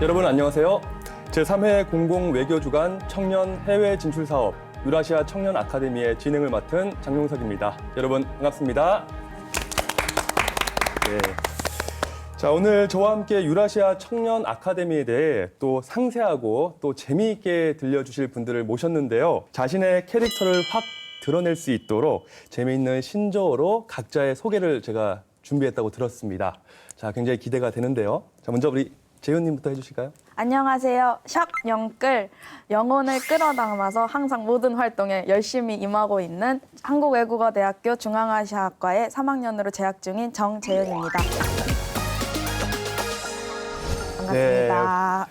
여러분 안녕하세요. 제3회 공공외교주간 청년 해외 진출 사업 유라시아 청년 아카데미의 진행을 맡은 장용석입니다. 여러분 반갑습니다. 네. 자, 오늘 저와 함께 유라시아 청년 아카데미에 대해 또 상세하고 또 재미있게 들려주실 분들을 모셨는데요. 자신의 캐릭터를 확 드러낼 수 있도록 재미있는 신조어로 각자의 소개를 제가 준비했다고 들었습니다. 자, 굉장히 기대가 되는데요. 자, 먼저 우리 재윤님부터 해주실까요? 안녕하세요. 샥 영끌, 영혼을 끌어담아서 항상 모든 활동에 열심히 임하고 있는 한국외국어대학교 중앙아시아학과의 3학년으로 재학 중인 정재윤입니다. 반갑습니다.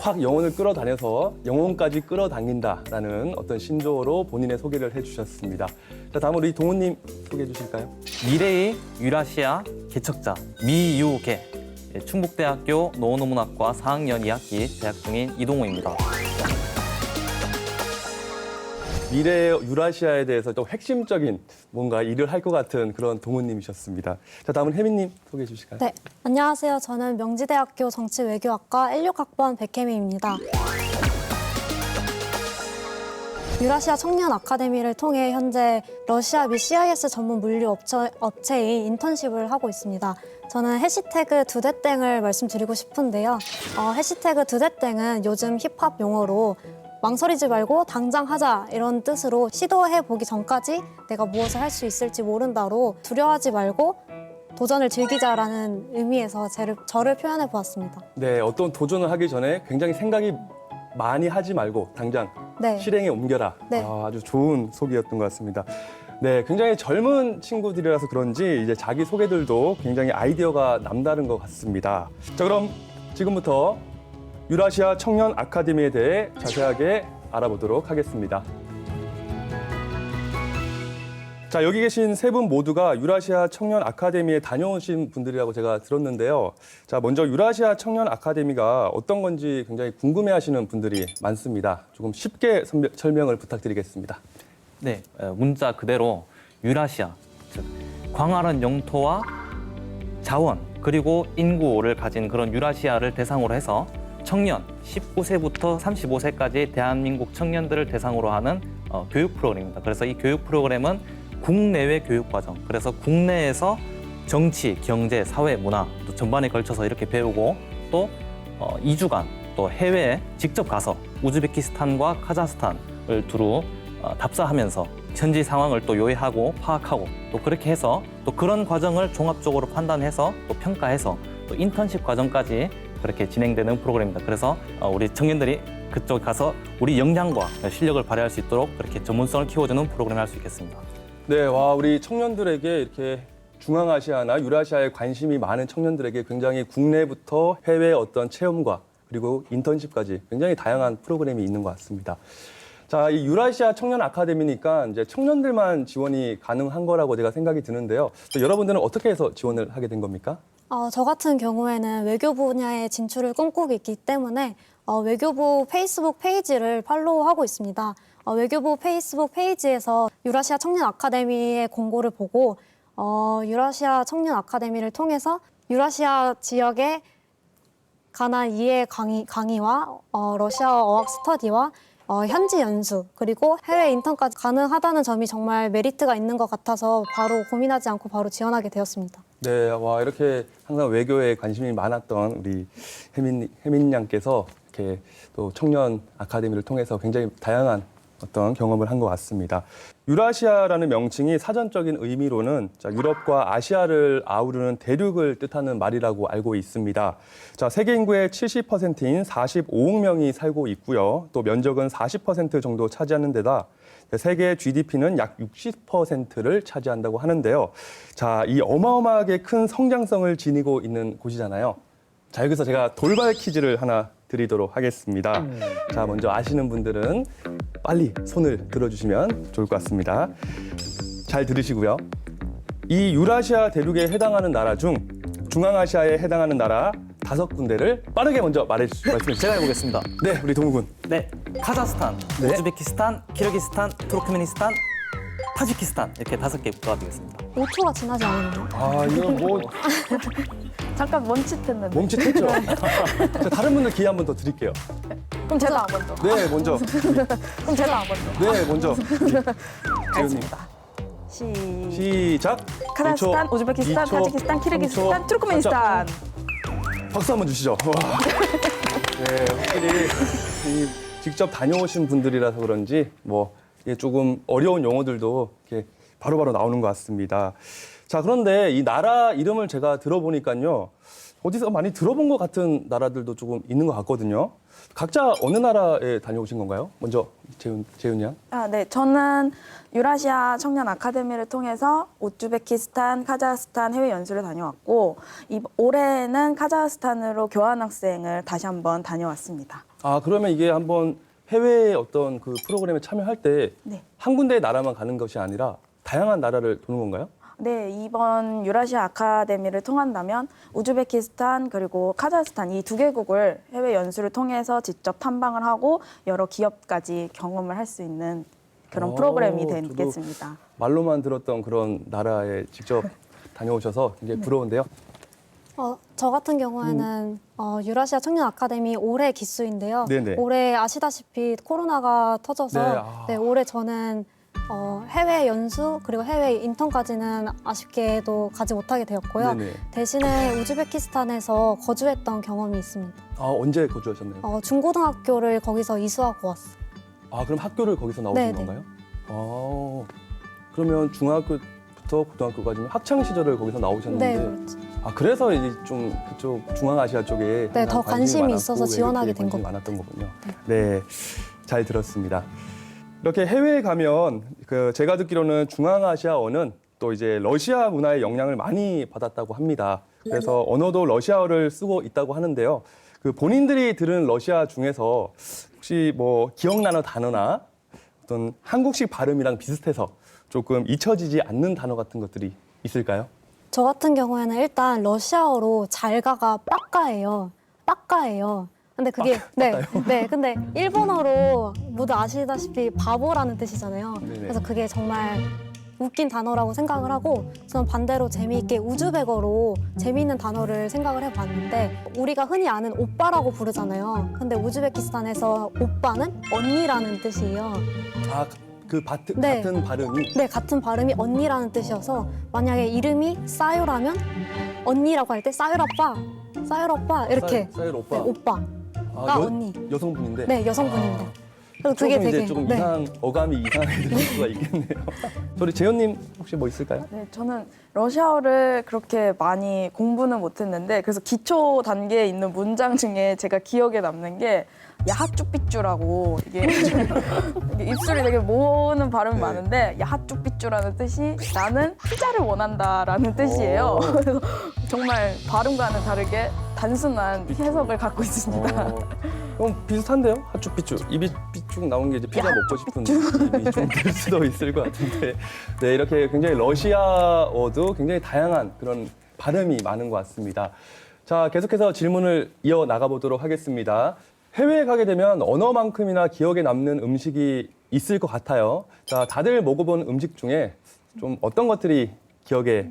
확 영혼을 끌어다녀서 영혼까지 끌어당긴다라는 어떤 신조어로 본인의 소개를 해주셨습니다. 자, 다음 우리 동훈님 소개해 주실까요? 미래의 유라시아 개척자 미유개, 충북대학교 농어문학과 4학년 2학기 재학 중인 이동호입니다. 미래의 유라시아에 대해서 좀 핵심적인 뭔가 일을 할 것 같은 그런 동훈님이셨습니다. 자, 다음은 혜민님 소개해 주실까요? 네, 안녕하세요. 저는 명지대학교 정치외교학과 16학번 백혜미입니다. 유라시아 청년 아카데미를 통해 현재 러시아 및 CIS 전문 물류 업체인 인턴십을 하고 있습니다. 저는 해시태그 두대땡을 말씀드리고 싶은데요. 해시태그 두대땡은 요즘 힙합 용어로 망설이지 말고 당장 하자 이런 뜻으로 시도해보기 전까지 내가 무엇을 할 수 있을지 모른다로 두려워하지 말고 도전을 즐기자라는 의미에서 저를 표현해 보았습니다. 네, 어떤 도전을 하기 전에 굉장히 생각이 많이 하지 말고 당장 네. 실행에 옮겨라. 네. 아주 좋은 소개였던 것 같습니다. 네, 굉장히 젊은 친구들이라서 그런지 이제 자기 소개들도 굉장히 아이디어가 남다른 것 같습니다. 자, 그럼 지금부터 유라시아 청년 아카데미에 대해 자세하게 알아보도록 하겠습니다. 자, 여기 계신 세 분 모두가 유라시아 청년 아카데미에 다녀오신 분들이라고 제가 들었는데요. 자, 먼저 유라시아 청년 아카데미가 어떤 건지 굉장히 궁금해하시는 분들이 많습니다. 조금 쉽게 설명을 부탁드리겠습니다. 네, 문자 그대로 유라시아, 즉 광활한 영토와 자원 그리고 인구를 가진 그런 유라시아를 대상으로 해서 청년 19세부터 35세까지 대한민국 청년들을 대상으로 하는 교육 프로그램입니다. 그래서 이 교육 프로그램은 국내외 교육 과정, 그래서 국내에서 정치, 경제, 사회, 문화 또 전반에 걸쳐서 이렇게 배우고 또 2주간 또 해외에 직접 가서 우즈베키스탄과 카자흐스탄을 두루 답사하면서 현지 상황을 또 요해하고 파악하고 또 그렇게 해서 또 그런 과정을 종합적으로 판단해서 또 평가해서 또 인턴십 과정까지 그렇게 진행되는 프로그램입니다. 그래서 우리 청년들이 그쪽 가서 우리 역량과 실력을 발휘할 수 있도록 그렇게 전문성을 키워주는 프로그램을 할 수 있겠습니다. 네, 와, 우리 청년들에게 이렇게 중앙아시아나 유라시아에 관심이 많은 청년들에게 굉장히 국내부터 해외 어떤 체험과 그리고 인턴십까지 굉장히 다양한 프로그램이 있는 것 같습니다. 자, 이 유라시아 청년 아카데미니까 이제 청년들만 지원이 가능한 거라고 제가 생각이 드는데요. 여러분들은 어떻게 해서 지원을 하게 된 겁니까? 저 같은 경우에는 외교 분야에 진출을 꿈꾸고 있기 때문에 외교부 페이스북 페이지를 팔로우하고 있습니다. 외교부 페이스북 페이지에서 유라시아 청년 아카데미의 공고를 보고 유라시아 청년 아카데미를 통해서 유라시아 지역에 관한 이해 강의와 러시아 어학 스터디와 현지 연수 그리고 해외 인턴까지 가능하다는 점이 정말 메리트가 있는 것 같아서 바로 고민하지 않고 바로 지원하게 되었습니다. 네, 와, 이렇게 항상 외교에 관심이 많았던 우리 혜민 양께서 이렇게 또 청년 아카데미를 통해서 굉장히 다양한 어떤 경험을 한 것 같습니다. 유라시아라는 명칭이 사전적인 의미로는 유럽과 아시아를 아우르는 대륙을 뜻하는 말이라고 알고 있습니다. 자, 세계 인구의 70%인 45억 명이 살고 있고요. 또 면적은 40% 정도 차지하는 데다 세계 GDP는 약 60%를 차지한다고 하는데요. 자, 이 어마어마하게 큰 성장성을 지니고 있는 곳이잖아요. 자, 여기서 제가 돌발 퀴즈를 하나 드리도록 하겠습니다. 자, 먼저 아시는 분들은 빨리 손을 들어주시면 좋을 것 같습니다. 잘 들으시고요. 이 유라시아 대륙에 해당하는 나라 중 중앙아시아에 해당하는 나라 5군데를 빠르게 먼저 말씀해 주시죠. 제가 해보겠습니다. 네, 우리 동욱군. 네, 카자흐스탄, 네. 우즈베키스탄, 키르기스탄, 투르크메니스탄, 타지키스탄 이렇게 5개 도와드리겠습니다. 5초가 지나지 않았나요? 아, 이거 뭐 잠깐 멈칫했는데. 멈칫했죠? 자, 다른 분들 기회 한 번 더 드릴게요. 그럼 제가 먼저. 네, 먼저. 그럼 제가 먼저. 네, 먼저. 재훈님. 알겠습니다. 시작. 카자흐스탄, 1초, 우즈베키스탄, 2초, 타지키스탄, 키르기스탄, 3초. 투르크메니스탄. 박수 한번 주시죠. 와. 네, 확실히 이 직접 다녀오신 분들이라서 그런지 뭐 이게 조금 어려운 용어들도 이렇게 바로바로 나오는 것 같습니다. 자, 그런데 이 나라 이름을 제가 들어보니까요. 어디서 많이 들어본 것 같은 나라들도 조금 있는 것 같거든요. 각자 어느 나라에 다녀오신 건가요? 먼저 재훈 양. 아, 네. 저는 유라시아 청년 아카데미를 통해서 우즈베키스탄, 카자흐스탄 해외 연수를 다녀왔고 올해는 카자흐스탄으로 교환학생을 다시 한번 다녀왔습니다. 아, 그러면 이게 한번 해외 어떤 그 프로그램에 참여할 때 네. 한 군데의 나라만 가는 것이 아니라 다양한 나라를 도는 건가요? 네, 이번 유라시아 아카데미를 통한다면 우즈베키스탄 그리고 카자흐스탄 이 두 개국을 해외 연수를 통해서 직접 탐방을 하고 여러 기업까지 경험을 할 수 있는 그런 프로그램이 저도 되겠습니다. 말로만 들었던 그런 나라에 직접 다녀오셔서 굉장히 부러운데요. 저 같은 경우에는 유라시아 청년 아카데미 올해 기수인데요. 네네. 올해 아시다시피 코로나가 터져서 네, 아. 네, 올해 저는 해외 연수 그리고 해외 인턴까지는 아쉽게도 가지 못하게 되었고요. 네네. 대신에 우즈베키스탄에서 거주했던 경험이 있습니다. 아, 언제 거주하셨나요? 중고등학교를 거기서 이수하고 왔어요. 아, 그럼 학교를 거기서 나오신 네네. 건가요? 아, 그러면 중학교부터 고등학교까지는 학창 시절을 거기서 나오셨는데, 네, 그렇죠. 아, 그래서 이제 좀 그쪽 중앙아시아 쪽에 네, 더 관심이 많았고 있어서 외국에 지원하게 된 관심이 것 많았던 거군요. 네, 잘 들었습니다. 이렇게 해외에 가면 제가 듣기로는 중앙아시아어는 또 이제 러시아 문화의 영향을 많이 받았다고 합니다. 그래서 언어도 러시아어를 쓰고 있다고 하는데요. 그 본인들이 들은 러시아 중에서 혹시 뭐 기억나는 단어나 어떤 한국식 발음이랑 비슷해서 조금 잊혀지지 않는 단어 같은 것들이 있을까요? 저 같은 경우에는 일단 러시아어로 잘가가 빠까예요. 빠까예요. 근데 그게 근데 일본어로 모두 아시다시피 바보라는 뜻이잖아요. 네네. 그래서 그게 정말 웃긴 단어라고 생각을 하고 저는 반대로 재미있게 우즈벡어로 재미있는 단어를 생각을 해봤는데 우리가 흔히 아는 오빠라고 부르잖아요. 근데 우즈베키스탄에서 오빠는 언니라는 뜻이에요. 아, 네. 같은 발음이 네, 같은 발음이 언니라는 뜻이어서 만약에 이름이 싸요라면 언니라고 할 때 싸요라빠 이렇게 사일 오빠. 네, 오빠. 아, 언니. 여성분인데. 네, 여성분입니다. 그래서 조금 그게 되게 이제 조금 네. 어감이 이상하게 들릴 수가 있겠네요. 우리 재현님 혹시 뭐 있을까요? 네, 저는 러시아어를 그렇게 많이 공부는 못했는데 그래서 기초 단계에 있는 문장 중에 제가 기억에 남는 게 야하쭈삐쭈라고 이게 입술이 되게 모으는 발음이 많은데 야하쭈삐쭈라는 뜻이 나는 피자를 원한다라는 뜻이에요. 그래서 정말 발음과는 다르게 단순한 해석을 갖고 있습니다. 그럼 비슷한데요? 핫쭈삐쭈. 입이 삐쭉 나온 게 이제 피자 먹고 싶은 입이 좀 들 수도 있을 것 같은데. 네, 이렇게 굉장히 러시아어도 굉장히 다양한 그런 발음이 많은 것 같습니다. 자, 계속해서 질문을 이어 나가보도록 하겠습니다. 해외에 가게 되면 언어만큼이나 기억에 남는 음식이 있을 것 같아요. 자, 다들 먹어본 음식 중에 좀 어떤 것들이 기억에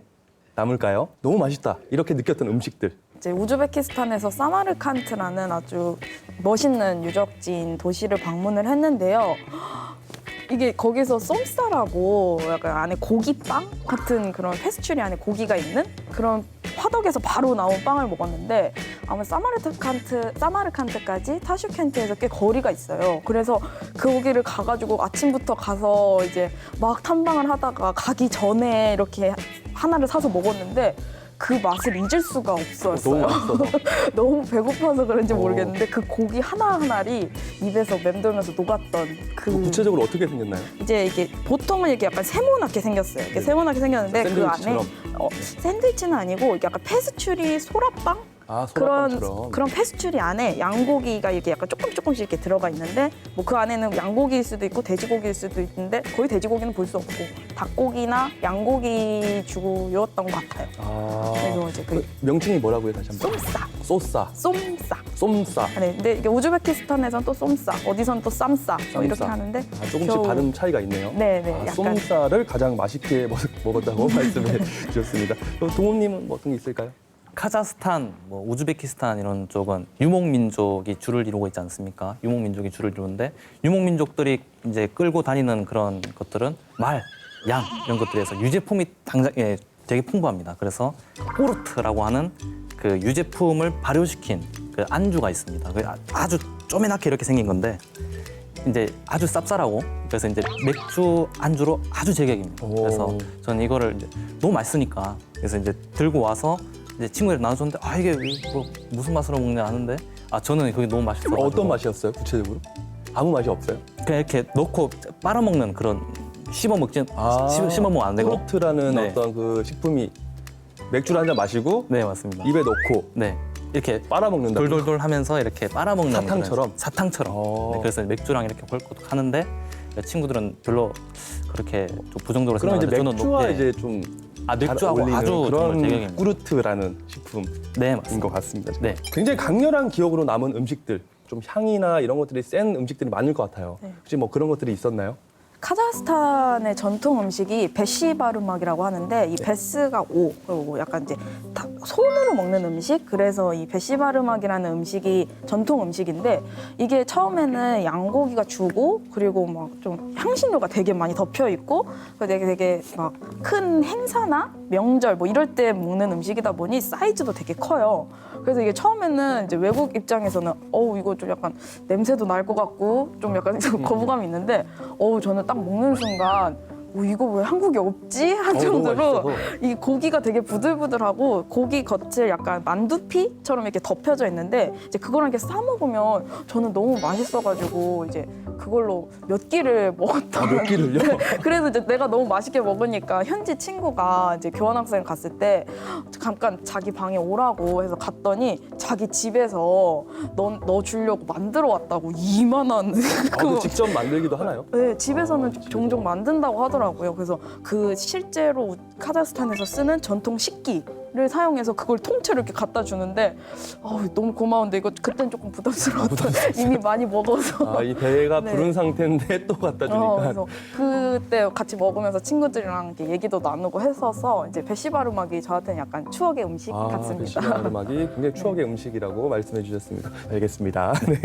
남을까요? 너무 맛있다. 이렇게 느꼈던 음식들. 이제 우즈베키스탄에서 사마르칸트라는 아주 멋있는 유적지인 도시를 방문을 했는데요. 이게 거기서 쏨싸라고 약간 안에 고기빵 같은 그런 페스츄리 안에 고기가 있는 그런 화덕에서 바로 나온 빵을 먹었는데 아마 사마르칸트까지 타슈켄트에서 꽤 거리가 있어요. 그래서 거기를 가가지고 아침부터 가서 이제 막 탐방을 하다가 가기 전에 이렇게 하나를 사서 먹었는데 그 맛을 잊을 수가 없었어요. 너무 맛있어서. 너무 배고파서 그런지 모르겠는데 그 고기 하나하나리 입에서 맴돌면서 녹았던 그 구체적으로 어떻게 생겼나요? 이제 이게 보통은 이렇게 약간 세모나게 생겼어요. 이렇게 세모나게 생겼는데 그 안에 샌드위치처럼. 샌드위치는 아니고 이렇게 약간 페스츄리 소라빵 아, 소라빵처럼. 그런 페스츄리 안에 양고기가 이렇게 약간 조금씩 이렇게 들어가 있는데 뭐 그 안에는 양고기일 수도 있고 돼지고기일 수도 있는데 거의 돼지고기는 볼 수 없고 닭고기나 양고기 주고였던 것 같아요. 아, 그래서 이제 그 명칭이 뭐라고요? 다시 한번. 쏨싸. 쏨싸. 쏨싸. 쏨싸. 네, 근데 이게 우즈베키스탄에선 또 쏨싸, 어디선 또 쌈싸 뭐 이렇게 쌈싸. 하는데 아, 조금씩 겨우- 발음 차이가 있네요. 네, 아, 약간 쏨쌀을 가장 맛있게 먹었다고 말씀해 주셨습니다. 또 동훈님은 뭐 어떤 게 있을까요? 카자흐스탄, 뭐 우즈베키스탄 이런 쪽은 유목민족이 주를 이루고 있지 않습니까? 유목민족이 주를 이루는데 유목민족들이 이제 끌고 다니는 그런 것들은 말, 양 이런 것들에서 유제품이 되게 풍부합니다. 그래서 꼬르트라고 하는 그 유제품을 발효시킨 그 안주가 있습니다. 아주 쪼매나게 이렇게 생긴 건데 이제 아주 쌉쌀하고 그래서 이제 맥주 안주로 아주 제격입니다. 그래서 저는 이거를 이제 너무 맛있으니까 그래서 이제 들고 와서 이제 친구들 나눠줬는데 아 이게 뭐 무슨 맛으로 먹냐 하는데 아 저는 그게 너무 맛있어요. 어떤 맛이었어요, 구체적으로? 아무 맛이 없어요? 그냥 이렇게 넣고 빨아먹는 그런 씹어 먹으면 안 되고. 꼬르트라는 네. 어떤 그 식품이 맥주를 한 잔 마시고 네 맞습니다. 입에 넣고 네 이렇게 빨아먹는다. 돌돌돌 하면서 이렇게 빨아먹는 사탕처럼? 그런 사탕처럼. 어. 네, 그래서 맥주랑 이렇게 헐떡 하는데 친구들은 별로 그렇게 좀 부정적으로 그럼 이제 생각하는데 맥주와 저는 이제 좀 맥주하고 어울리는 아주 정말 그런 제격입니다. 꾸르트라는 식품인 네 맞습니다. 것 같습니다. 네. 굉장히 강렬한 기억으로 남은 음식들, 좀 향이나 이런 것들이 센 음식들이 많을 것 같아요. 네. 혹시 뭐 그런 것들이 있었나요? 카자흐스탄의 전통 음식이 베시바르막이라고 하는데 이 베스가 오 그리고 약간 이제 손으로 먹는 음식 그래서 이 베시바르막이라는 음식이 전통 음식인데 이게 처음에는 양고기가 주고 그리고 막 좀 향신료가 되게 많이 덮여 있고 되게 막 큰 행사나 명절 뭐 이럴 때 먹는 음식이다 보니 사이즈도 되게 커요. 그래서 이게 처음에는 이제 외국 입장에서는 이거 좀 약간 냄새도 날 것 같고 좀 약간 거부감이 있는데 저는 딱 먹는 순간 이거 왜 한국에 없지? 한 너무 정도로 맛있어서. 이 고기가 되게 부들부들하고 고기 겉을 약간 만두피처럼 이렇게 덮여져 있는데 이제 그거랑 이렇게 싸 먹으면 저는 너무 맛있어가지고 이제 그걸로 몇 끼를 먹었던. 몇 끼를요? 네, 그래서 이제 내가 너무 맛있게 먹으니까 현지 친구가 이제 교환학생 갔을 때 잠깐 자기 방에 오라고 해서 갔더니 자기 집에서 너 주려고 만들어 왔다고 이만한 그 직접 만들기도 하나요? 네, 집에서는 종종 만든다고 하더라고요. 그래서 그 실제로 카자흐스탄에서 쓰는 전통 식기를 사용해서 그걸 통째로 이렇게 갖다 주는데 너무 고마운데 이거 그땐 조금 부담스러웠던 이미 많이 먹어서. 이 배가 네. 부른 상태인데 또 갖다 주니까. 그래서 그때 같이 먹으면서 친구들이랑 이렇게 얘기도 나누고 했어서 이제 베시바르막이 저한테는 약간 추억의 음식 같습니다. 베시바르막이 굉장히 추억의 음식이라고 말씀해 주셨습니다. 알겠습니다. 네.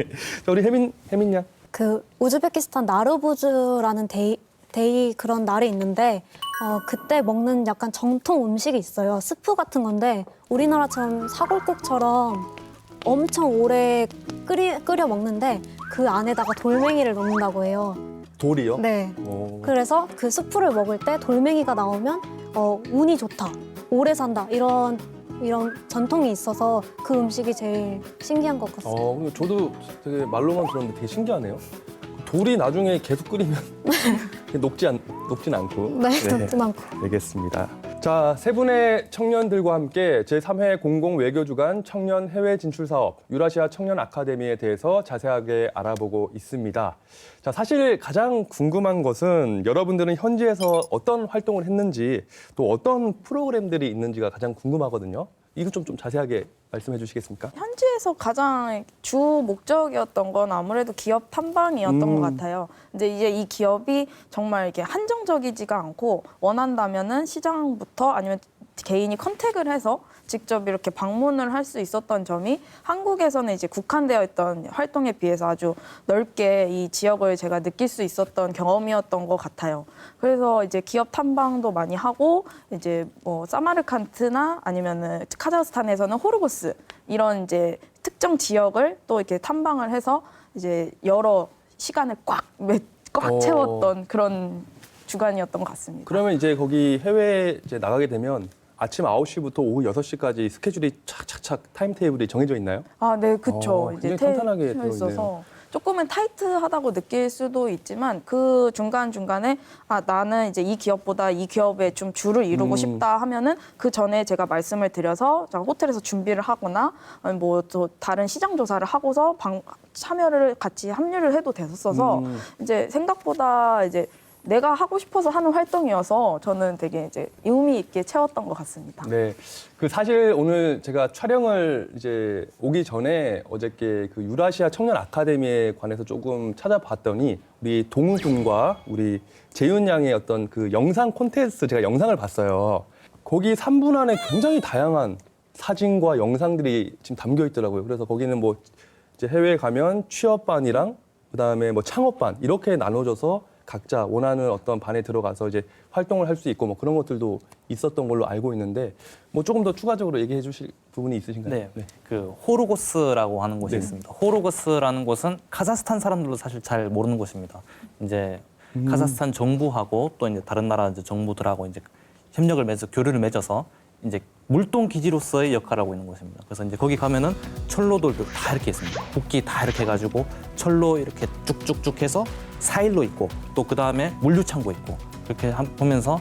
자, 우리 혜민 양. 그 우즈베키스탄 나르부즈라는 데이 그런 날이 있는데 그때 먹는 약간 정통 음식이 있어요. 스프 같은 건데 우리나라처럼 사골국처럼 엄청 오래 끓여 먹는데 그 안에다가 돌멩이를 넣는다고 해요. 돌이요? 네. 오. 그래서 그 스프를 먹을 때 돌멩이가 나오면 운이 좋다, 오래 산다 이런 전통이 있어서 그 음식이 제일 신기한 것 같습니다. 근데 저도 되게 말로만 들었는데 되게 신기하네요. 돌이 나중에 계속 끓이면 녹진 않고. 네, 녹진 않고. 알겠습니다. 자, 세 분의 청년들과 함께 제3회 공공외교주간 청년 해외 진출 사업 유라시아 청년 아카데미에 대해서 자세하게 알아보고 있습니다. 자, 사실 가장 궁금한 것은 여러분들은 현지에서 어떤 활동을 했는지 또 어떤 프로그램들이 있는지가 가장 궁금하거든요. 이거 좀 자세하게 말씀해 주시겠습니까? 현지에서 가장 주 목적이었던 건 아무래도 기업 탐방이었던 것 같아요. 근데 이제 이 기업이 정말 이렇게 한정적이지가 않고 원한다면은 시장부터 아니면 개인이 컨택을 해서 직접 이렇게 방문을 할 수 있었던 점이 한국에서는 이제 국한되어 있던 활동에 비해서 아주 넓게 이 지역을 제가 느낄 수 있었던 경험이었던 것 같아요. 그래서 이제 기업 탐방도 많이 하고 이제 뭐 사마르칸트나 아니면은 카자흐스탄에서는 호르고스 이런 이제 특정 지역을 또 이렇게 탐방을 해서 이제 여러 시간을 꽉 채웠던 그런 주간이었던 것 같습니다. 그러면 이제 거기 해외 이제 나가게 되면 아침 9시부터 오후 6시까지 스케줄이 착착착 타임테이블이 정해져 있나요? 네, 그렇죠. 굉장히 탄탄하게 되어 있어서 조금은 타이트하다고 느낄 수도 있지만 그 중간중간에 나는 이제 이 기업보다 이 기업에 좀 주를 이루고 싶다 하면은 그 전에 제가 말씀을 드려서 호텔에서 준비를 하거나 뭐 또 다른 시장 조사를 하고서 참여를 같이 합류를 해도 됐었어서 이제 생각보다 이제 내가 하고 싶어서 하는 활동이어서 저는 되게 이제 의미 있게 채웠던 것 같습니다. 네. 그 사실 오늘 제가 촬영을 이제 오기 전에 어저께 그 유라시아 청년 아카데미에 관해서 조금 찾아봤더니 우리 동훈 군과 우리 재윤 양의 어떤 그 영상 콘테스트 제가 영상을 봤어요. 거기 3분 안에 굉장히 다양한 사진과 영상들이 지금 담겨 있더라고요. 그래서 거기는 뭐 이제 해외에 가면 취업반이랑 그다음에 뭐 창업반 이렇게 나눠져서 각자 원하는 어떤 반에 들어가서 이제 활동을 할 수 있고 뭐 그런 것들도 있었던 걸로 알고 있는데 뭐 조금 더 추가적으로 얘기해 주실 부분이 있으신가요? 네, 그 호르고스라고 하는 곳이 네. 있습니다. 호르고스라는 곳은 카자흐스탄 사람들도 사실 잘 모르는 곳입니다. 이제 카자흐스탄 정부하고 또 이제 다른 나라 이제 정부들하고 이제 협력을 맺어 교류를 맺어서 이제 물동 기지로서의 역할을 하고 있는 곳입니다. 그래서 이제 거기 가면은 철로들도 다 이렇게 있습니다. 복귀 다 이렇게 해가지고 철로 이렇게 쭉쭉쭉 해서 사일로 있고 또 그 다음에 물류 창고 있고 그렇게 보면서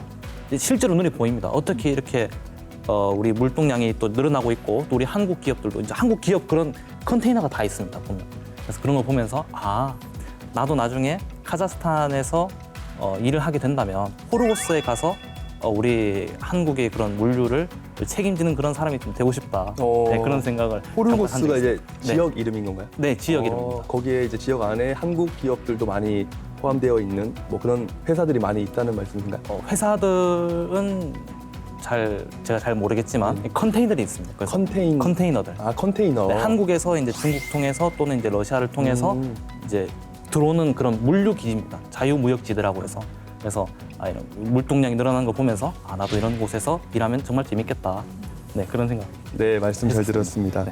실제로 눈에 보입니다. 어떻게 이렇게 우리 물동량이 또 늘어나고 있고 또 우리 한국 기업들도 이제 한국 기업 그런 컨테이너가 다 있습니다. 보면 그래서 그런 걸 보면서 아 나도 나중에 카자흐스탄에서 일을 하게 된다면 호르고스에 가서 우리 한국의 그런 물류를 책임지는 그런 사람이 좀 되고 싶다. 네, 그런 생각을 호르고스가 한 적이 이제 있어요. 지역 이름인 건가요? 네, 지역 이름입니다. 거기에 이제 지역 안에 한국 기업들도 많이 포함되어 있는 뭐 그런 회사들이 많이 있다는 말씀인가요? 회사들은 제가 잘 모르겠지만 컨테이너들이 있습니다. 그래서 컨테이너들. 아, 컨테이너. 네, 한국에서 이제 중국 통해서 또는 이제 러시아를 통해서 이제 들어오는 그런 물류 기지입니다. 자유무역지대라고 해서 그래서 이런 물동량이 늘어나는 거 보면서 나도 이런 곳에서 일하면 정말 재밌겠다. 네, 그런 생각. 네, 말씀 잘 들었습니다.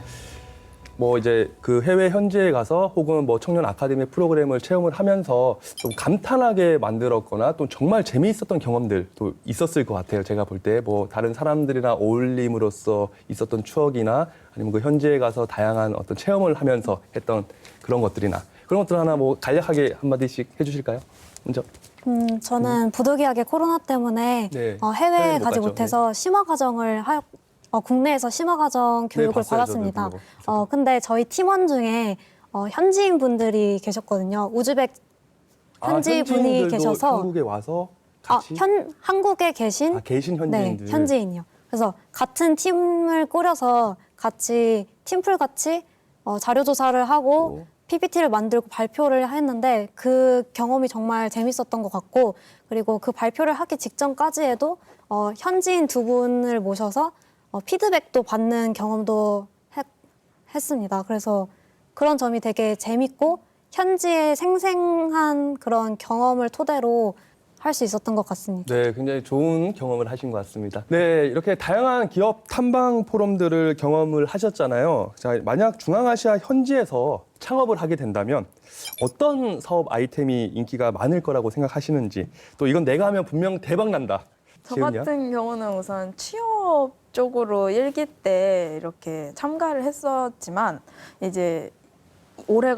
뭐 이제 그 해외 현지에 가서 혹은 뭐 청년 아카데미 프로그램을 체험을 하면서 좀 감탄하게 만들었거나 또 정말 재미있었던 경험들도 있었을 것 같아요. 제가 볼 때 뭐 다른 사람들이랑 어울림으로써 있었던 추억이나 아니면 그 현지에 가서 다양한 어떤 체험을 하면서 했던 그런 것들이나 그런 것들 하나 뭐 간략하게 한마디씩 해주실까요? 먼저. 저는 부득이하게 코로나 때문에 네, 해외에 해외 못 가지 갔죠. 못해서 심화과정을 국내에서 심화과정 교육을 봤어요, 받았습니다. 저도 그거. 근데 저희 팀원 중에 현지인 분들이 계셨거든요. 우즈벡 현지 분이 현지인들도 계셔서 한국에 와서 같이 한국에 계신 계신 현지인들. 네, 현지인이요. 그래서 같은 팀을 꾸려서 같이 팀플 같이 자료 조사를 하고 PPT를 만들고 발표를 했는데 그 경험이 정말 재밌었던 것 같고 그리고 그 발표를 하기 직전까지에도 현지인 두 분을 모셔서 피드백도 받는 경험도 했습니다. 그래서 그런 점이 되게 재밌고 현지의 생생한 그런 경험을 토대로 할 수 있었던 것 같습니다. 네, 굉장히 좋은 경험을 하신 것 같습니다. 네, 이렇게 다양한 기업 탐방 포럼들을 경험을 하셨잖아요. 자, 만약 중앙아시아 현지에서 창업을 하게 된다면 어떤 사업 아이템이 인기가 많을 거라고 생각하시는지 또 이건 내가 하면 분명 대박 난다. 저 지은이요? 같은 경우는 우선 취업 쪽으로 일기 때 이렇게 참가를 했었지만 이제 올해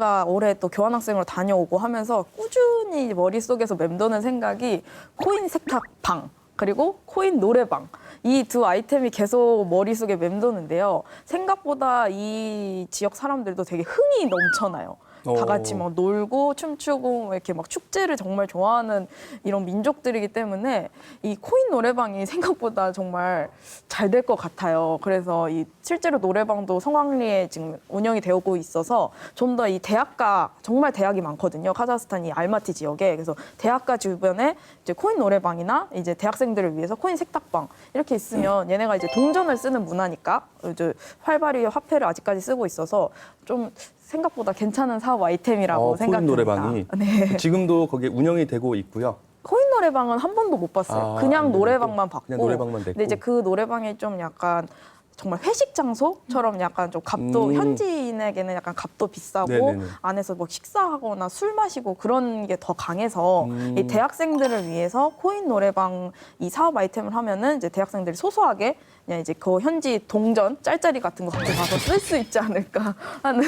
또 교환학생으로 다녀오고 하면서 꾸준히 머릿속에서 맴도는 생각이 코인 세탁방 그리고 코인 노래방 이 두 아이템이 계속 머릿속에 맴도는데요. 생각보다 이 지역 사람들도 되게 흥이 넘쳐나요. 다 같이 막 놀고 춤추고 이렇게 막 축제를 정말 좋아하는 이런 민족들이기 때문에 이 코인 노래방이 생각보다 정말 잘 될 것 같아요. 그래서 이 실제로 노래방도 성황리에 지금 운영이 되고 있어서 좀 더 이 대학가 정말 대학이 많거든요. 카자흐스탄 이 알마티 지역에 그래서 대학가 주변에 이제 코인 노래방이나 이제 대학생들을 위해서 코인 세탁방 이렇게 있으면 얘네가 이제 동전을 쓰는 문화니까 이제 활발히 화폐를 아직까지 쓰고 있어서 좀 생각보다 괜찮은 사업 아이템이라고 코인 생각합니다. 노래방이 네. 지금도 거기에 운영이 되고 있고요. 코인 노래방은 한 번도 못 봤어요. 그냥 안 노래방만 봤고. 그냥 노래방만 됐고. 근데 이제 그 노래방이 좀 약간 정말 회식 장소처럼 약간 좀 값도 현지인에게는 약간 값도 비싸고 네네네. 안에서 뭐 식사하거나 술 마시고 그런 게 더 강해서 이 대학생들을 위해서 코인 노래방 이 사업 아이템을 하면은 이제 대학생들이 소소하게 그냥 이제 그 현지 동전 짤짤이 같은 거 갖고 가서 쓸 수 있지 않을까 하는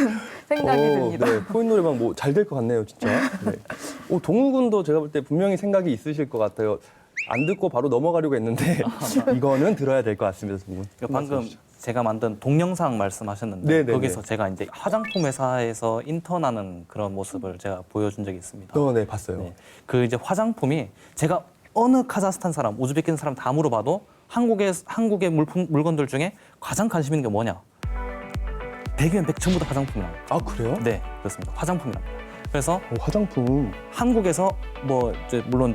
생각이 듭니다. 네, 코인 노래방 뭐 잘 될 것 같네요, 진짜. 네. 동훈군도 제가 볼 때 분명히 생각이 있으실 것 같아요. 안 듣고 바로 넘어가려고 했는데 이거는 들어야 될 것 같습니다, 동훈. 방금 제가 만든 동영상 말씀하셨는데 네네네. 거기서 제가 이제 화장품 회사에서 인턴하는 그런 모습을 제가 보여준 적이 있습니다. 네, 봤어요. 네. 그 이제 화장품이 제가 어느 카자흐스탄 사람, 우즈베키스탄 사람 다 물어봐도 한국의 물건들 중에 가장 관심 있는 게 뭐냐? 100이면 100 전부 다 화장품이랍니다. 아, 그래요? 네, 그렇습니다. 화장품이랍니다. 그래서 화장품. 한국에서 뭐 이제 물론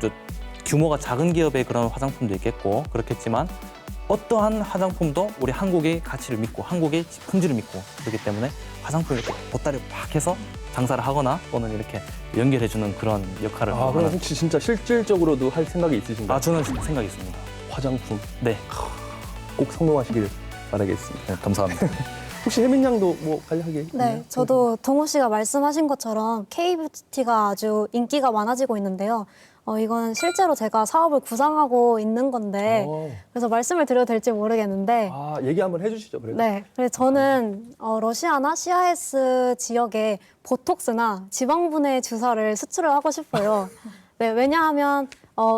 규모가 작은 기업의 그런 화장품도 있겠고 그렇겠지만 어떠한 화장품도 우리 한국의 가치를 믿고 한국의 품질을 믿고 그렇기 때문에 화장품을 이렇게 보따리를 팍 해서 장사를 하거나 또는 이렇게 연결해주는 그런 역할을 아, 그럼 혹시 진짜 실질적으로도 할 생각이 있으신가요? 저는 생각이 있습니다. 화장품 네, 꼭 성공하시길 바라겠습니다. 네 감사합니다. 혹시 혜민 양도 뭐 관리하게? 네, 저도 동호 씨가 말씀하신 것처럼 K뷰티가 아주 인기가 많아지고 있는데요. 이건 실제로 제가 사업을 구상하고 있는 건데 그래서 말씀을 드려도 될지 모르겠는데 아, 얘기 한번 해주시죠. 그래도. 네, 그래서 저는 러시아나 CIS 지역에 보톡스나 지방분해 주사를 수출을 하고 싶어요. 네, 왜냐하면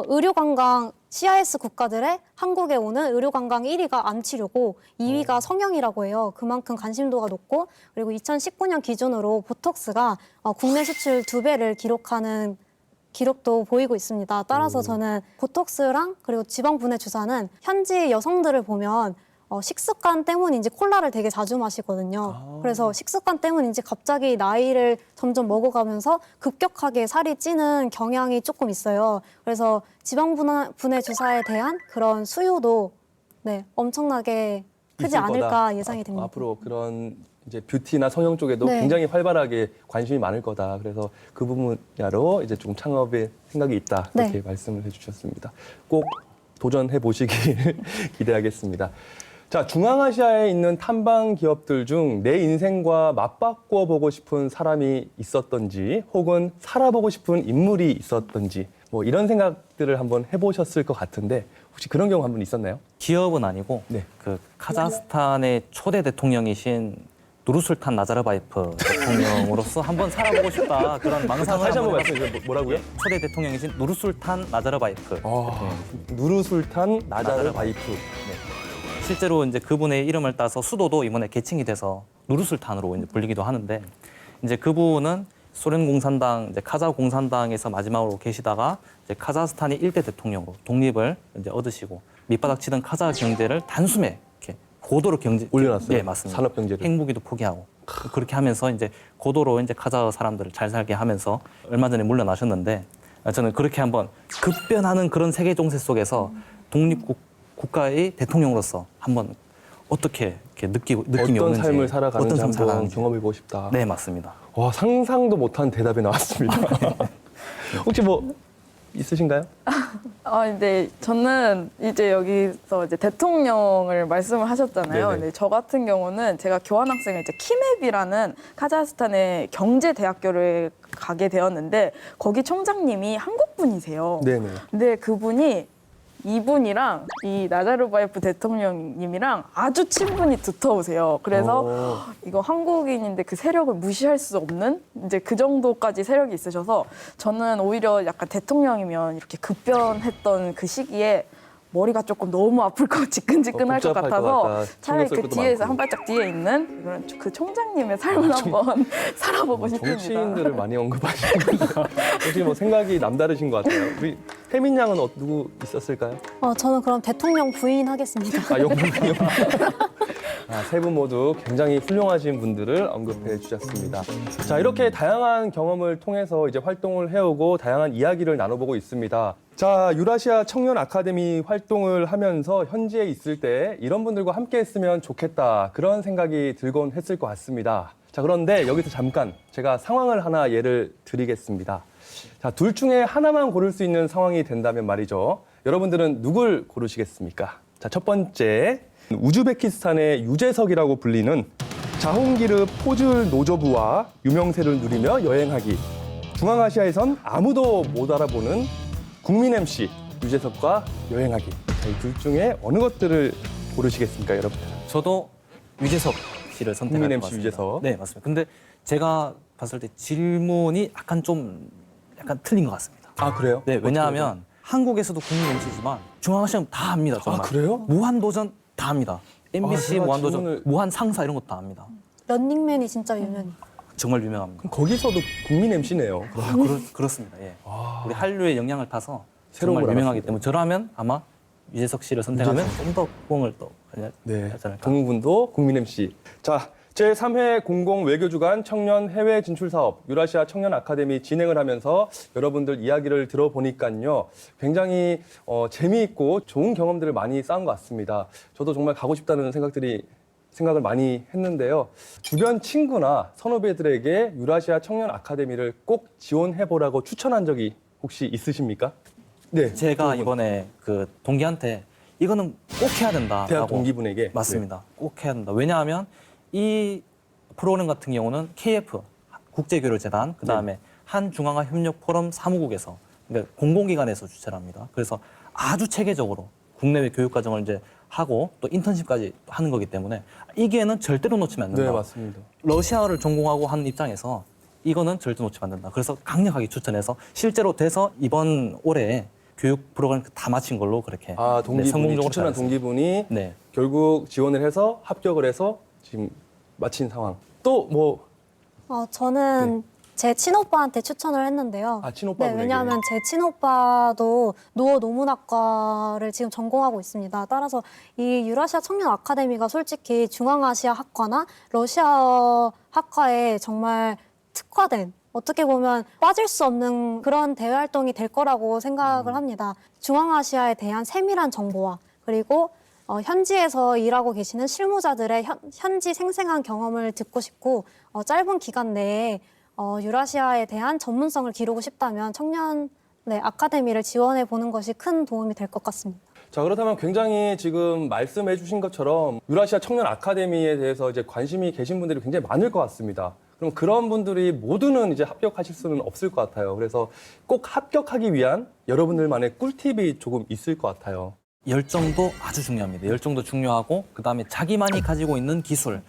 의료 관광 CIS 국가들의 한국에 오는 의료 관광 1위가 암 치료고 2위가 성형이라고 해요. 그만큼 관심도가 높고 그리고 2019년 기준으로 보톡스가 국내 수출 2배를 기록하는 기록도 보이고 있습니다. 따라서 저는 보톡스랑 그리고 지방분해 주사는 현지 여성들을 보면 식습관 때문인지 콜라를 되게 자주 마시거든요. 그래서 식습관 때문인지 갑자기 나이를 점점 먹어가면서 급격하게 살이 찌는 경향이 조금 있어요. 그래서 지방분해 주사에 대한 그런 수요도 네, 엄청나게 크지 있을 않을까 거다. 예상이 됩니다. 앞으로 그런 이제 뷰티나 성형 쪽에도 네. 굉장히 활발하게 관심이 많을 거다. 그래서 그 분야로 이제 좀 창업에 생각이 있다. 이렇게 네. 말씀을 해주셨습니다. 꼭 도전해 보시길 기대하겠습니다. 자, 중앙아시아에 있는 탐방 기업들 중 내 인생과 맞바꿔 보고 싶은 사람이 있었던지 혹은 살아보고 싶은 인물이 있었던지 뭐 이런 생각들을 한번 해보셨을 것 같은데 혹시 그런 경우 한번 있었나요? 기업은 아니고 네. 그 카자흐스탄의 초대 대통령이신 누르술탄 나자르바예프 대통령으로서 한번 살아보고 싶다 그런 망상을 다시 한번 한번 해봤- 말씀해 주세요. 뭐라고요? 초대 대통령이신 누르술탄 나자르바예프 누르술탄 나자르바이프. 실제로 이제 그분의 이름을 따서 수도도 이번에 개칭이 돼서 누르술탄으로 이제 불리기도 하는데 이제 그분은 소련 공산당, 이제 카자흐 공산당에서 마지막으로 계시다가 이제 카자흐스탄의 일대 대통령으로 독립을 이제 얻으시고 밑바닥 치던 카자흐 경제를 단숨에 이렇게 고도로 올려놨어요? 네, 맞습니다. 산업 경제를. 핵무기도 포기하고 그렇게 하면서 이제 고도로 이제 카자흐 사람들을 잘 살게 하면서 얼마 전에 물러나셨는데 저는 그렇게 한번 급변하는 그런 세계 정세 속에서 국가의 대통령으로서 한번 어떻게 이렇게 느낌이 어떤 오는지 삶을 살아가는지 어떤 삶을 한번 살아가는지. 경험해보고 싶다. 네 맞습니다. 와, 상상도 못한 대답이 나왔습니다. 혹시 뭐 있으신가요? 근데 저는 이제 여기서 이제 대통령을 말씀을 하셨잖아요. 네네. 근데 저 같은 경우는 제가 교환학생을 이제 키맵이라는 카자흐스탄의 경제대학교를 가게 되었는데 거기 총장님이 한국 분이세요. 네네. 근데 그분이 이분이랑 이 나자르바예프 대통령님이랑 아주 친분이 두터우세요. 그래서 이거 한국인인데 그 세력을 무시할 수 없는 이제 그 정도까지 세력이 있으셔서 저는 오히려 약간 대통령이면 이렇게 급변했던 그 시기에 머리가 조금 너무 아플 것 지끈지끈할 것 복잡할 것 같아서 같다. 차라리 신경 쓸 그 것도 뒤에서 많고. 한 발짝 뒤에 있는 그런 그 총장님의 삶을 한번 살아보고 싶습니다. 정치인들을 많이 언급하시니까 혹시 뭐 생각이 남다르신 것 같아요. 우리 혜민 양은 누구 있었을까요? 저는 그럼 대통령 부인 하겠습니다. 영분이요. 세 분 모두 굉장히 훌륭하신 분들을 언급해 주셨습니다. 자, 이렇게 다양한 경험을 통해서 이제 활동을 해오고 다양한 이야기를 나눠보고 있습니다. 자, 유라시아 청년 아카데미 활동을 하면서 현지에 있을 때 이런 분들과 함께 했으면 좋겠다. 그런 생각이 들곤 했을 것 같습니다. 자, 그런데 여기서 잠깐 제가 상황을 하나 예를 드리겠습니다. 자, 둘 중에 하나만 고를 수 있는 상황이 된다면 말이죠. 여러분들은 누굴 고르시겠습니까? 자, 첫 번째, 우즈베키스탄의 유재석이라고 불리는 자홍기르 포즐 노조부와 유명세를 누리며 여행하기. 중앙아시아에선 아무도 못 알아보는 국민 MC 유재석과 여행하기. 자, 이 둘 중에 어느 것들을 고르시겠습니까, 여러분? 저도 유재석 씨를 선택할 국민 것 MC 같습니다. 유재석. 네 맞습니다. 근데 제가 봤을 때 질문이 약간 틀린 것 같습니다. 아, 그래요? 네 왜냐하면 한국에서도 국민 MC지만 중앙아시아는 다 합니다. 정말. 아, 그래요? 무한도전 다 합니다. MBC 제가 무한도전, 질문을- 무한상사 이런 것도 다 합니다. 런닝맨이 진짜 유명해요. 정말 유명합니다. 그럼 거기서도 국민 MC네요. 그렇습니다. 예. 우리 한류의 영향을 타서 새로운 정말 걸 유명하기 알았습니다. 때문에 저라면 아마 유재석 씨를 선택하면 좀 더 뽕을 또 네, 하지 않을까. 동우군도 국민 MC. 자, 제3회 공공 외교주간 청년 해외 진출 사업 유라시아 청년 아카데미 진행을 하면서 여러분들 이야기를 들어보니까요. 굉장히 재미있고 좋은 경험들을 많이 쌓은 것 같습니다. 저도 정말 가고 싶다는 생각을 많이 했는데요. 주변 친구나 선후배들에게 유라시아 청년 아카데미를 꼭 지원해보라고 추천한 적이 혹시 있으십니까? 네. 제가 이번에 그 동기한테 이거는 꼭 해야 된다라고. 대학 동기분에게? 맞습니다. 꼭 해야 된다. 왜냐하면 이 프로그램 같은 경우는 KF 국제교류재단 그다음에 한중앙아 협력 포럼 사무국에서 그러니까 공공기관에서 주최를 합니다. 그래서 아주 체계적으로 국내외 교육 과정을 이제 하고 또 인턴십까지 하는 거기 때문에 이 기회는 절대로 놓치면 안 된다. 네, 맞습니다. 러시아어를 전공하고 하는 입장에서 이거는 절대 놓치면 안 된다. 그래서 강력하게 추천해서 실제로 돼서 이번 올해 교육 프로그램 다 마친 걸로 그렇게 동기분이 추천한 동기분이 네. 결국 지원을 해서 합격을 해서 지금 마친 상황. 또 뭐 저는 제 친오빠한테 추천을 했는데요. 친오빠분에게. 네, 왜냐하면 제 친오빠도 노어 노문학과를 지금 전공하고 있습니다. 따라서 이 유라시아 청년 아카데미가 솔직히 중앙아시아 학과나 러시아 학과에 정말 특화된 어떻게 보면 빠질 수 없는 그런 대외 활동이 될 거라고 생각을 합니다. 중앙아시아에 대한 세밀한 정보와 그리고 현지에서 일하고 계시는 실무자들의 현지 생생한 경험을 듣고 싶고 짧은 기간 내에 유라시아에 대한 전문성을 기르고 싶다면 청년 아카데미를 지원해 보는 것이 큰 도움이 될 것 같습니다. 자, 그렇다면 굉장히 지금 말씀해 주신 것처럼 유라시아 청년 아카데미에 대해서 이제 관심이 계신 분들이 굉장히 많을 것 같습니다. 그럼 그런 분들이 모두는 이제 합격하실 수는 없을 것 같아요. 그래서 꼭 합격하기 위한 여러분들만의 꿀팁이 조금 있을 것 같아요. 열정도 아주 중요합니다. 열정도 중요하고 그다음에 자기만이 가지고 있는 기술,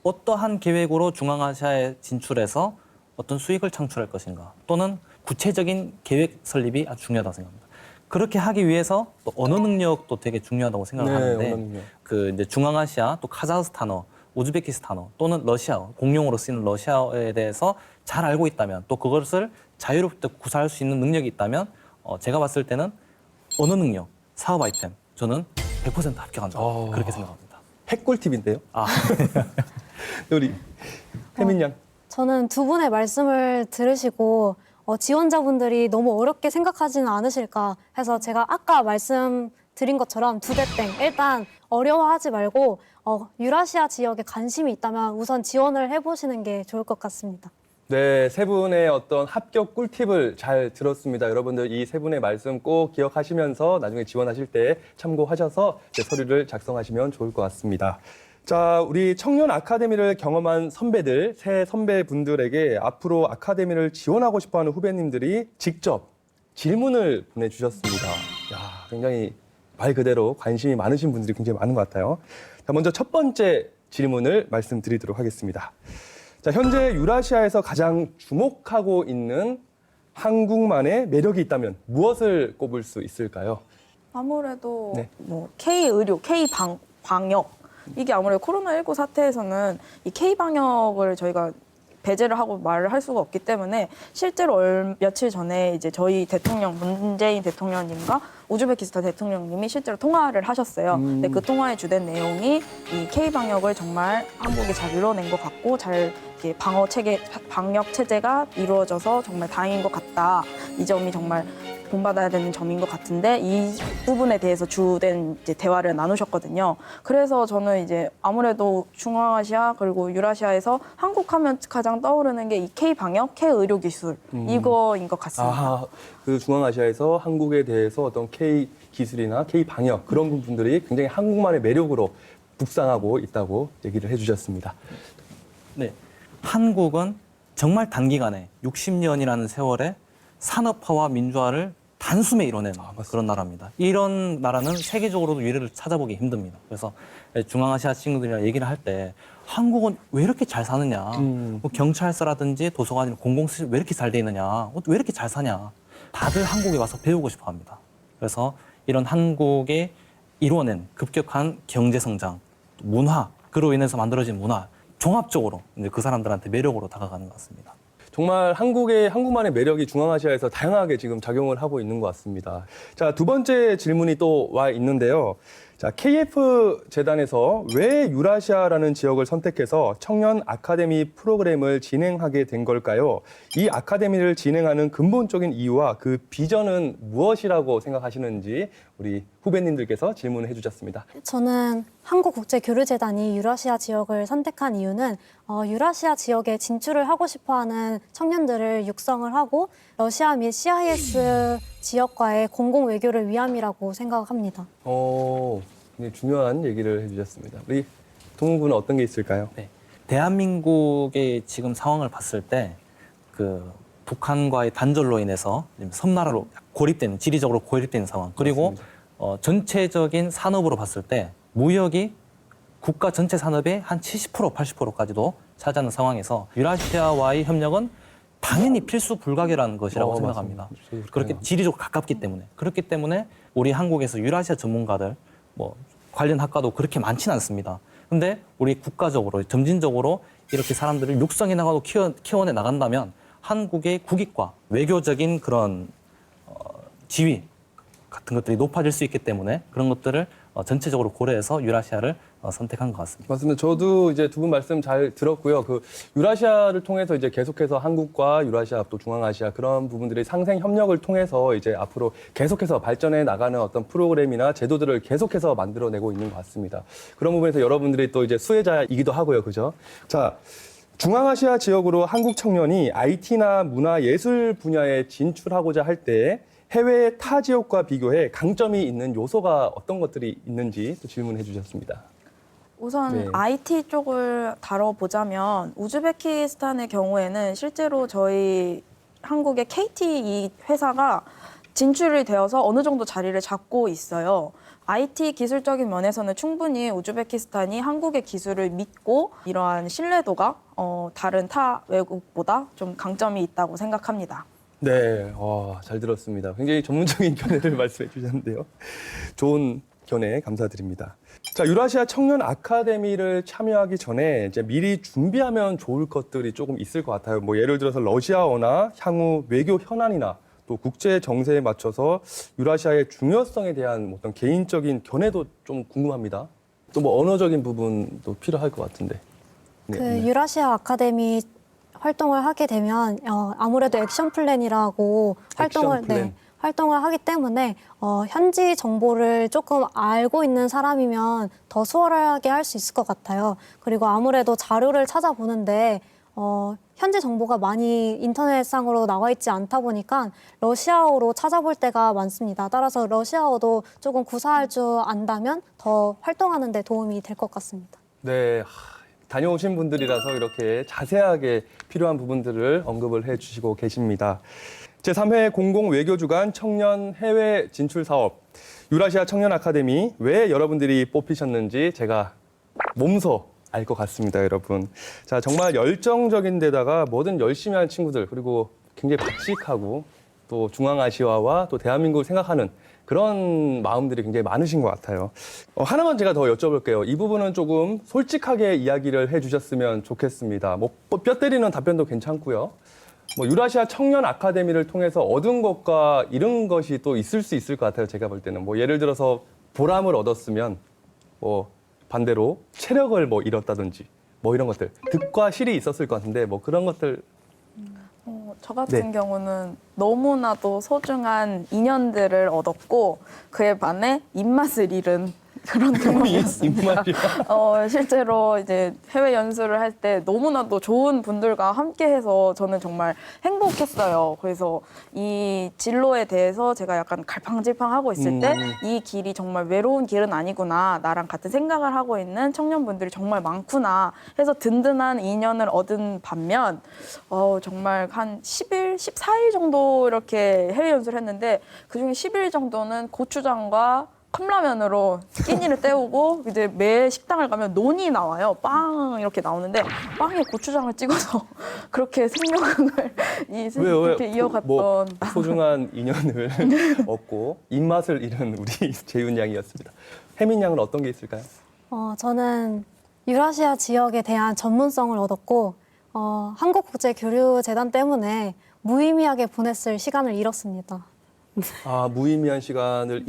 어떠한 계획으로 중앙아시아에 진출해서 어떤 수익을 창출할 것인가 또는 구체적인 계획 설립이 아주 중요하다고 생각합니다. 그렇게 하기 위해서 또 언어 능력도 되게 중요하다고 생각을 하는데 언어 능력. 그 이제 중앙아시아 또 카자흐스탄어, 우즈베키스탄어 또는 러시아어, 공용어로 쓰이는 러시아어에 대해서 잘 알고 있다면 또 그것을 자유롭게 구사할 수 있는 능력이 있다면 제가 봤을 때는 언어 능력, 사업 아이템 저는 100% 합격한다 그렇게 생각합니다. 핵꿀팁인데요. 아. 우리 혜민 양. 저는 두 분의 말씀을 들으시고 지원자분들이 너무 어렵게 생각하지는 않으실까 해서 제가 아까 말씀드린 것처럼 두 대 땡. 일단 어려워하지 말고 유라시아 지역에 관심이 있다면 우선 지원을 해보시는 게 좋을 것 같습니다. 네, 세 분의 어떤 합격 꿀팁을 잘 들었습니다. 여러분들 이 세 분의 말씀 꼭 기억하시면서 나중에 지원하실 때 참고하셔서 이제 서류를 작성하시면 좋을 것 같습니다. 자, 우리 청년 아카데미를 경험한 선배들, 새 선배분들에게 앞으로 아카데미를 지원하고 싶어하는 후배님들이 직접 질문을 보내주셨습니다. 야, 굉장히 말 그대로 관심이 많으신 분들이 굉장히 많은 것 같아요. 자, 먼저 첫 번째 질문을 말씀드리도록 하겠습니다. 자, 현재 유라시아에서 가장 주목하고 있는 한국만의 매력이 있다면 무엇을 꼽을 수 있을까요? 아무래도 네. 뭐 K-의료, K-방역 이게 아무래도 코로나19 사태에서는 이 K-방역을 저희가 배제를 하고 말을 할 수가 없기 때문에 실제로 며칠 전에 이제 저희 대통령 문재인 대통령님과 우즈베키스탄 대통령님이 실제로 통화를 하셨어요. 근데 그 통화의 주된 내용이 이 K-방역을 정말 한국이 잘 이뤄낸 것 같고 잘 이렇게 방역 체제가 이루어져서 정말 다행인 것 같다. 이 점이 정말 본받아야 되는 점인 것 같은데 이 부분에 대해서 주된 이제 대화를 나누셨거든요. 그래서 저는 이제 아무래도 중앙아시아 그리고 유라시아에서 한국하면 가장 떠오르는 게 이 K-방역, K-의료기술 이거인 것 같습니다. 아, 그 중앙아시아에서 한국에 대해서 어떤 K-기술이나 K-방역 그런 부분들이 굉장히 한국만의 매력으로 묵상하고 있다고 얘기를 해주셨습니다. 네, 한국은 정말 단기간에 60년이라는 세월에 산업화와 민주화를 단숨에 이뤄낸 그런 나라입니다. 이런 나라는 세계적으로도 유례를 찾아보기 힘듭니다. 그래서 중앙아시아 친구들이랑 얘기를 할 때 한국은 왜 이렇게 잘 사느냐, 뭐 경찰서라든지 도서관이나 공공시설 왜 이렇게 잘 돼 있느냐, 왜 이렇게 잘 사냐, 다들 한국에 와서 배우고 싶어 합니다. 그래서 이런 한국이 이뤄낸 급격한 경제 성장, 문화, 그로 인해서 만들어진 문화, 종합적으로 이제 그 사람들한테 매력으로 다가가는 것 같습니다. 정말 한국만의 매력이 중앙아시아에서 다양하게 지금 작용을 하고 있는 것 같습니다. 자, 두 번째 질문이 또 와 있는데요. 자, KF 재단에서 왜 유라시아라는 지역을 선택해서 청년 아카데미 프로그램을 진행하게 된 걸까요? 이 아카데미를 진행하는 근본적인 이유와 그 비전은 무엇이라고 생각하시는지 우리 후배님들께서 질문을 해주셨습니다. 저는 한국국제교류재단이 유라시아 지역을 선택한 이유는 유라시아 지역에 진출을 하고 싶어하는 청년들을 육성을 하고 러시아 및 CIS 지역과의 공공 외교를 위함이라고 생각합니다. 굉장히 중요한 얘기를 해주셨습니다. 우리 동훈 군은 어떤 게 있을까요? 네. 대한민국의 지금 상황을 봤을 때 그 북한과의 단절로 인해서 섬나라로 고립된 지리적으로 고립된 상황 그리고 전체적인 산업으로 봤을 때 무역이 국가 전체 산업의 한 70% 80%까지도 차지하는 상황에서 유라시아와의 협력은 당연히 필수 불가결한 것이라고 생각합니다. 맞습니다. 그렇게 지리적으로 가깝기 때문에 그렇기 때문에 우리 한국에서 유라시아 전문가들 뭐 관련 학과도 그렇게 많지는 않습니다. 근데 우리 국가적으로 점진적으로 이렇게 사람들을 육성해 나가고 키워내 나간다면 한국의 국익과 외교적인 그런 지위 같은 것들이 높아질 수 있기 때문에 그런 것들을 전체적으로 고려해서 유라시아를 선택한 것 같습니다. 맞습니다. 저도 이제 두 분 말씀 잘 들었고요. 그 유라시아를 통해서 이제 계속해서 한국과 유라시아 또 중앙아시아 그런 부분들의 상생 협력을 통해서 이제 앞으로 계속해서 발전해 나가는 어떤 프로그램이나 제도들을 계속해서 만들어내고 있는 것 같습니다. 그런 부분에서 여러분들이 또 이제 수혜자이기도 하고요, 그죠? 자. 중앙아시아 지역으로 한국 청년이 IT나 문화 예술 분야에 진출하고자 할 때 해외 타 지역과 비교해 강점이 있는 요소가 어떤 것들이 있는지 또 질문해 주셨습니다. 우선 네. IT 쪽을 다뤄보자면 우즈베키스탄의 경우에는 실제로 저희 한국의 KT 이 회사가 진출이 되어서 어느 정도 자리를 잡고 있어요. IT 기술적인 면에서는 충분히 우즈베키스탄이 한국의 기술을 믿고 이러한 신뢰도가 다른 타 외국보다 좀 강점이 있다고 생각합니다. 네, 잘 들었습니다. 굉장히 전문적인 견해를 말씀해 주셨는데요. 좋은 견해 감사드립니다. 자, 유라시아 청년 아카데미를 참여하기 전에 이제 미리 준비하면 좋을 것들이 조금 있을 것 같아요. 뭐 예를 들어서 러시아어나 향후 외교 현안이나 또 국제 정세에 맞춰서 유라시아의 중요성에 대한 어떤 개인적인 견해도 좀 궁금합니다. 또 뭐 언어적인 부분도 필요할 것 같은데. 네. 유라시아 아카데미 활동을 하게 되면 아무래도 액션 플랜이라고 액션 플랜. 활동을 하기 때문에 현지 정보를 조금 알고 있는 사람이면 더 수월하게 할 수 있을 것 같아요. 그리고 아무래도 자료를 찾아보는데 현재 정보가 많이 인터넷상으로 나와 있지 않다 보니까 러시아어로 찾아볼 때가 많습니다. 따라서 러시아어도 조금 구사할 줄 안다면 더 활동하는 데 도움이 될 것 같습니다. 네, 다녀오신 분들이라서 이렇게 자세하게 필요한 부분들을 언급을 해주시고 계십니다. 제3회 공공외교주간 청년 해외 진출 사업 유라시아 청년 아카데미 왜 여러분들이 뽑히셨는지 제가 몸소 알 것 같습니다, 여러분. 자, 정말 열정적인 데다가 뭐든 열심히 하는 친구들 그리고 굉장히 박식하고 또 중앙아시아와 또 대한민국을 생각하는 그런 마음들이 굉장히 많으신 것 같아요. 하나만 제가 더 여쭤볼게요. 이 부분은 조금 솔직하게 이야기를 해주셨으면 좋겠습니다. 뭐 뼈 때리는 답변도 괜찮고요. 뭐 유라시아 청년 아카데미를 통해서 얻은 것과 잃은 것이 또 있을 수 있을 것 같아요. 제가 볼 때는 뭐 예를 들어서 보람을 얻었으면 뭐 반대로 체력을 뭐 잃었다든지 뭐 이런 것들 득과 실이 있었을 것 같은데 뭐 그런 것들. 저 같은 네. 경우는 너무나도 소중한 인연들을 얻었고 그에 반해 입맛을 잃은 그런 경험이었습니다. 실제로 이제 해외 연수를 할 때 너무나도 좋은 분들과 함께해서 저는 정말 행복했어요. 그래서 이 진로에 대해서 제가 약간 갈팡질팡하고 있을 때 이 길이 정말 외로운 길은 아니구나. 나랑 같은 생각을 하고 있는 청년분들이 정말 많구나. 해서 든든한 인연을 얻은 반면 정말 한 10일, 14일 정도 이렇게 해외 연수를 했는데 그중에 10일 정도는 고추장과 컵라면으로 끼니를 때우고 이제 매 식당을 가면 논이 나와요. 빵 이렇게 나오는데 빵에 고추장을 찍어서 그렇게 생명을 이렇게 이어갔던 뭐 소중한 인연을 얻고 입맛을 잃은 우리 재윤 양이었습니다. 혜민 양은 어떤 게 있을까요? 저는 유라시아 지역에 대한 전문성을 얻었고 한국국제교류재단 때문에 무의미하게 보냈을 시간을 잃었습니다. 아, 무의미한 시간을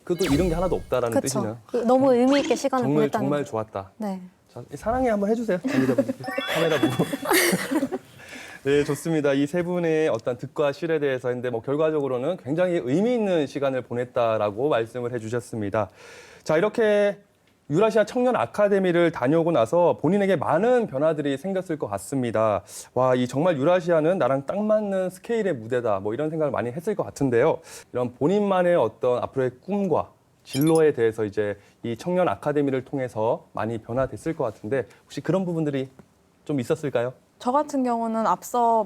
그것도 잃은 게 하나도 없다라는 뜻이네요. 너무 의미 있게 시간을 정말 보냈다는 정말 거죠. 좋았다. 네. 자, 사랑해 한번 해주세요. 관계자분들 카메라 보고. 네, 좋습니다. 이 세 분의 어떤 득과 실에 대해서 했는데 결과적으로는 굉장히 의미 있는 시간을 보냈다라고 말씀을 해주셨습니다. 자, 이렇게 유라시아 청년 아카데미를 다녀오고 나서 본인에게 많은 변화들이 생겼을 것 같습니다. 와, 이 정말 유라시아는 나랑 딱 맞는 스케일의 무대다. 이런 생각을 많이 했을 것 같은데요. 이런 본인만의 어떤 앞으로의 꿈과 진로에 대해서 이제 이 청년 아카데미를 통해서 많이 변화됐을 것 같은데 혹시 그런 부분들이 좀 있었을까요? 저 같은 경우는 앞서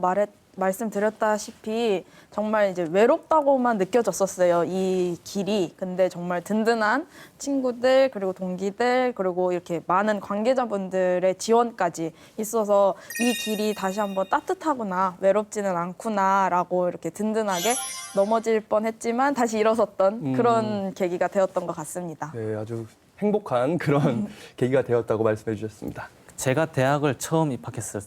말씀드렸다시피 정말 이제 외롭다고만 느껴졌었어요. 이 길이. 근데 정말 든든한 친구들, 그리고 동기들, 그리고 이렇게 많은 관계자분들의 지원까지 있어서 이 길이 다시 한번 따뜻하구나, 외롭지는 않구나라고 이렇게 든든하게 넘어질 뻔했지만 다시 일어섰던 그런 계기가 되었던 것 같습니다. 네, 아주 행복한 그런 계기가 되었다고 말씀해 주셨습니다. 제가 대학을 처음 입학했을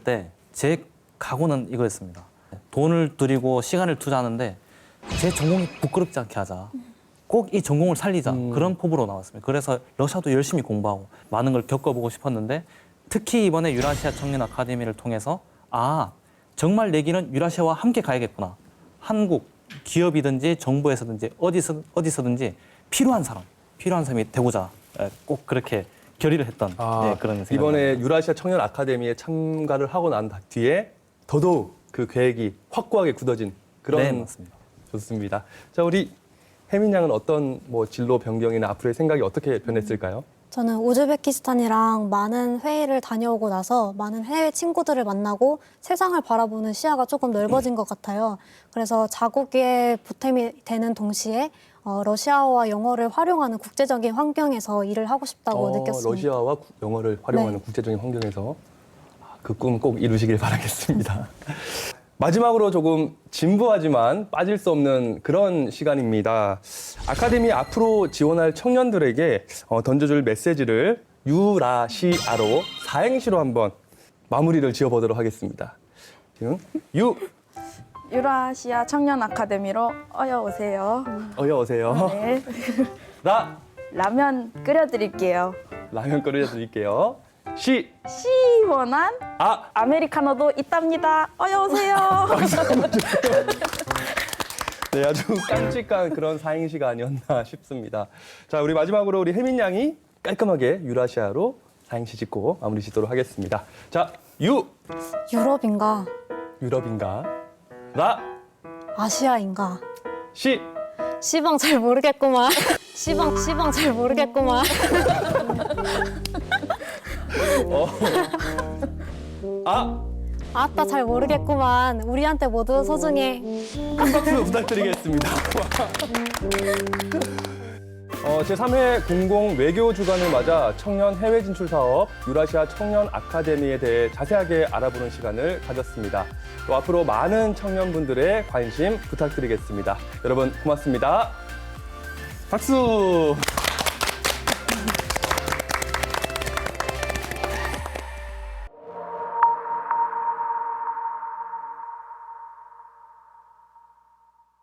때 제 각오는 이거였습니다. 돈을 들이고 시간을 투자하는데 제 전공이 부끄럽지 않게 하자. 꼭 이 전공을 살리자. 그런 포부로 나왔습니다. 그래서 러시아도 열심히 공부하고 많은 걸 겪어보고 싶었는데 특히 이번에 유라시아 청년 아카데미를 통해서 정말 내 길은 유라시아와 함께 가야겠구나. 한국 기업이든지 정부에서든지 어디서든지 필요한 사람이 되고자 꼭 그렇게 결의를 했던 그런 생각입니다. 이번에 유라시아 청년 아카데미에 참가를 하고 난 뒤에 더더욱 그 계획이 확고하게 굳어진 그런 네, 맞습니다. 좋습니다. 자, 우리 혜민 양은 어떤 진로 변경이나 앞으로의 생각이 어떻게 변했을까요? 저는 우즈베키스탄이랑 많은 회의를 다녀오고 나서 많은 해외 친구들을 만나고 세상을 바라보는 시야가 조금 넓어진 것 같아요. 그래서 자국에 보탬이 되는 동시에 러시아어와 영어를 활용하는 국제적인 환경에서 일을 하고 싶다고 느꼈습니다. 러시아와 영어를 활용하는 네. 국제적인 환경에서 그 꿈 꼭 이루시길 바라겠습니다. 마지막으로 조금 진부하지만 빠질 수 없는 그런 시간입니다. 아카데미 앞으로 지원할 청년들에게 던져줄 메시지를 유라시아로 사행시로 한번 마무리를 지어보도록 하겠습니다. 지금 유라시아 청년 아카데미로 어여 오세요. 어여 오세요. 네. 라면 끓여드릴게요. 라면 끓여드릴게요. 시원한 아메리카노도 있답니다. 어여 오세요. 네, 아주 깜찍한 그런 사행시가 아니었나 싶습니다. 자, 우리 마지막으로 우리 혜민 양이 깔끔하게 유라시아로 사행시 짓고 마무리 짓도록 하겠습니다. 자, 유럽인가 유럽인가? 아시아인가 시방 잘 모르겠구만. 시방 잘 모르겠구만. 아따 잘 모르겠구만. 우리한테 모두 소중해. 큰 박수 부탁드리겠습니다. 제3회 공공 외교 주간을 맞아 청년 해외 진출 사업 유라시아 청년 아카데미에 대해 자세하게 알아보는 시간을 가졌습니다. 또 앞으로 많은 청년분들의 관심 부탁드리겠습니다. 여러분 고맙습니다. 박수!